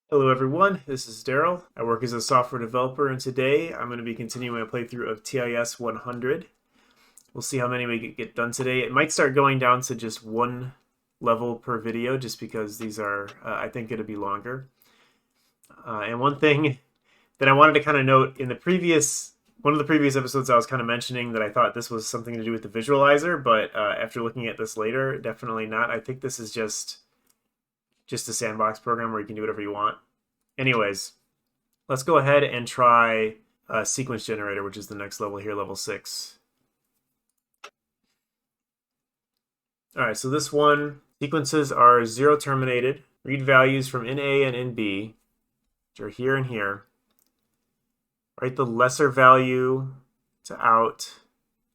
Hello everyone, this is Daryl. I work as a software developer and today I'm going to be continuing my playthrough of TIS-100. We'll see how many we get done today. It might start going down to just one level per video just because these are, I think, going to be longer. And one thing that I wanted to kind of note in one of the previous episodes I was kind of mentioning that I thought this was something to do with the visualizer, but after looking at this later, definitely not. I think this is just a sandbox program where you can do whatever you want. Anyways, let's go ahead and try a sequence generator, which is the next level here, level 6. All right, so this one, sequences are 0 terminated. Read values from in A and in B, which are here and here. Write the lesser value to out.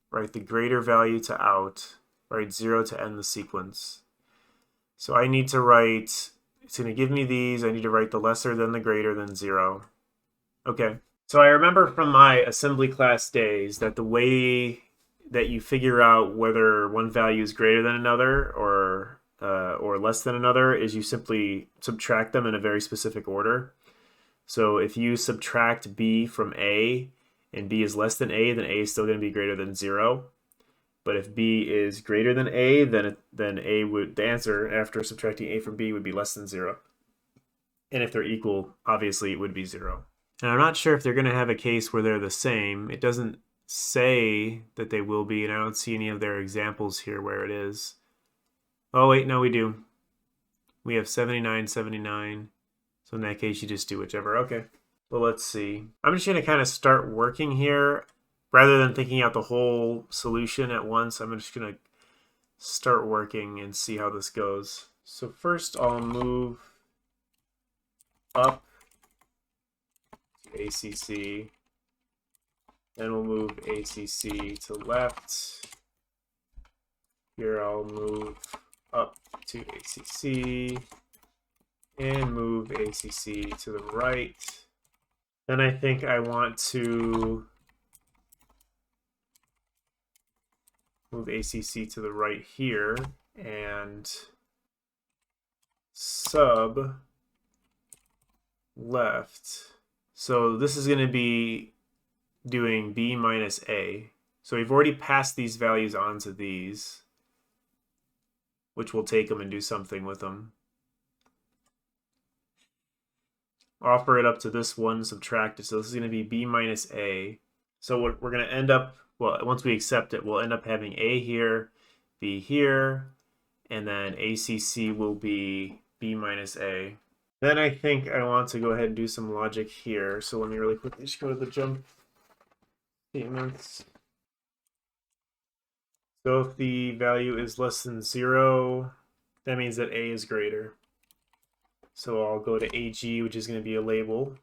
Write the greater value to out. Write 0 to end the sequence. So I need to write, it's going to give me these. I need to write the lesser than the greater than 0. Okay. So I remember from my assembly class days that the way that you figure out whether one value is greater than another or less than another is you simply subtract them in a very specific order. So if you subtract B from A and B is less than A, then A is still going to be greater than 0. But if B is greater than A, then the answer after subtracting A from B would be less than 0. And if they're equal, obviously it would be 0. And I'm not sure if they're going to have a case where they're the same. It doesn't say that they will be, and I don't see any of their examples here where it is. Oh, wait, no, we do. We have 79, 79. So in that case, you just do whichever. Okay. Well, let's see. I'm just going to kind of start working here. Rather than thinking out the whole solution at once, I'm just going to start working and see how this goes. So first I'll move up to ACC. Then we'll move ACC to left. Here I'll move up to ACC and move ACC to the right. Then I think I want to move ACC to the right here and sub left. So this is going to be doing B minus A. So we've already passed these values on to these, which will take them and do something with them. Offer it up to this one, subtract it. So this is going to be B minus A. So what we're going to end up, well, once we accept it, we'll end up having A here, B here, and then ACC will be B minus A. Then I think I want to go ahead and do some logic here. So let me really quickly just go to the jump statements. So if the value is less than 0, that means that A is greater. So I'll go to AG, which is going to be a label.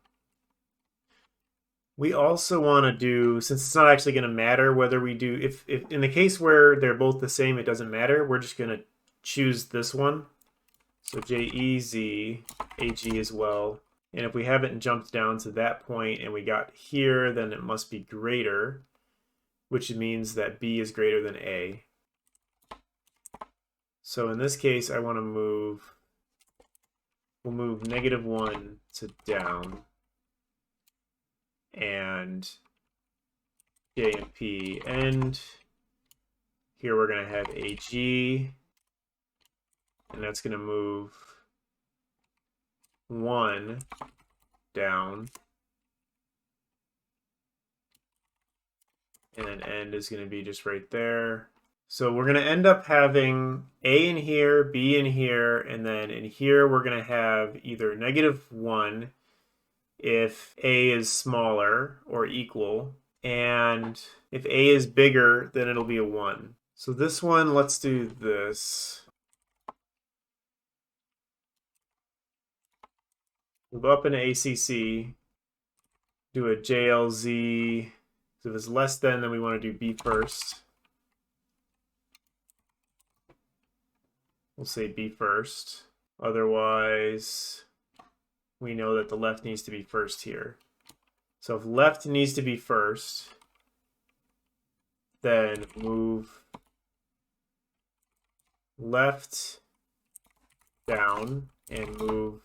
We also want to do, since it's not actually going to matter whether we do, if in the case where they're both the same, it doesn't matter. We're just going to choose this one. So JEZ, AG as well. And if we haven't jumped down to that point and we got here, then it must be greater, which means that B is greater than A. So in this case, I want to move, we'll move -1 to down. And J and P, and here we're going to have AG, and that's going to move 1 down, and then end is going to be just right there. So we're going to end up having A in here, B in here, and then in here we're going to have either -1 if A is smaller or equal, and if A is bigger, then it'll be a 1. So this one, let's do this. Move up into ACC, do a JLZ. So if it's less than, then we want to do B first. We'll say B first. Otherwise, we know that the left needs to be first here. So if left needs to be first, then move left down and move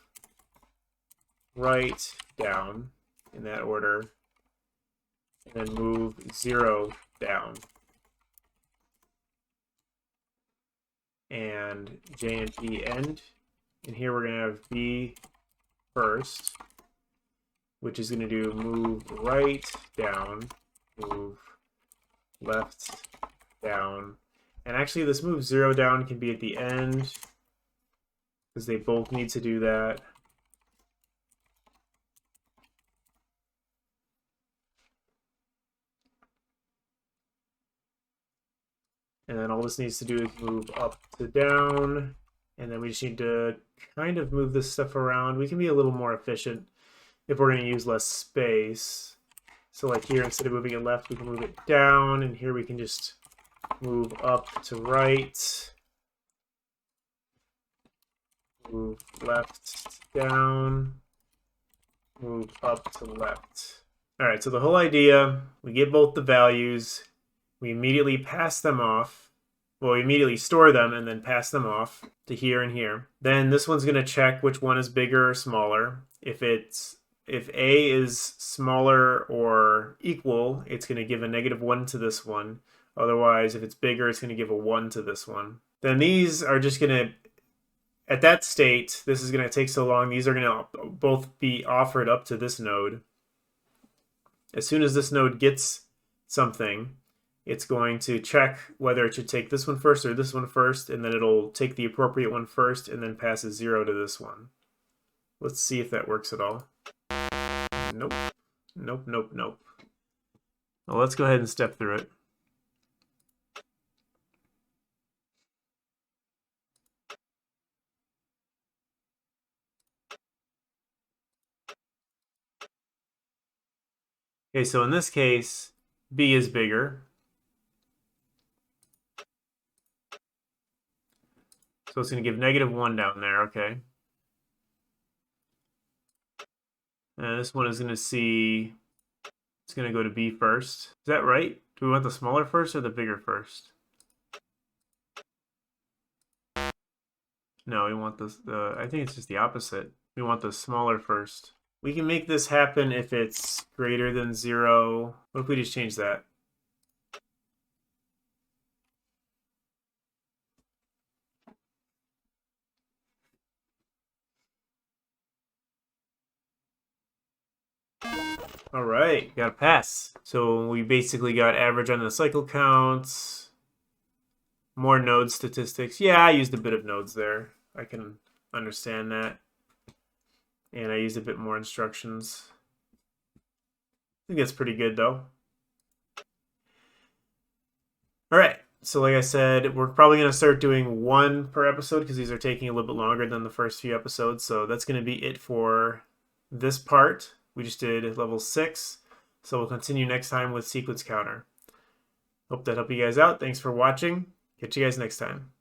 right, down in that order, and then move 0 down. And J and P end. And here we're going to have B first, which is going to do move right, down, move left, down. And actually this move 0 down can be at the end, because they both need to do that. And then all this needs to do is move up to down. And then we just need to kind of move this stuff around. We can be a little more efficient if we're going to use less space. So like here, instead of moving it left, we can move it down. And here we can just move up to right. Move left down. Move up to left. All right, so the whole idea, we get both the values. We immediately pass them off. Well, we immediately store them and then pass them off to here and here. Then this one's going to check which one is bigger or smaller. If A is smaller or equal, it's going to give a -1 to this one. Otherwise, if it's bigger, it's going to give a 1 to this one. Then these are just going to, at that state, this is going to take so long, these are going to both be offered up to this node. As soon as this node gets something, it's going to check whether it should take this one first or this one first, and then it'll take the appropriate one first and then passes 0 to this one. Let's see if that works at all. Nope. Nope, nope, nope. Well, let's go ahead and step through it. Okay, so in this case, B is bigger. So it's going to give -1 down there, okay. And this one is going to see, it's going to go to B first. Is that right? Do we want the smaller first or the bigger first? No, we want I think it's just the opposite. We want the smaller first. We can make this happen if it's greater than 0. What if we just change that? All right, got a pass. So we basically got average on the cycle counts, more node statistics. Yeah, I used a bit of nodes there. I can understand that. And I used a bit more instructions. I think that's pretty good though. All right, so like I said, we're probably going to start doing 1 per episode because these are taking a little bit longer than the first few episodes. So that's going to be it for this part. We just did level 6, so we'll continue next time with sequence counter. Hope that helped you guys out. Thanks for watching. Catch you guys next time.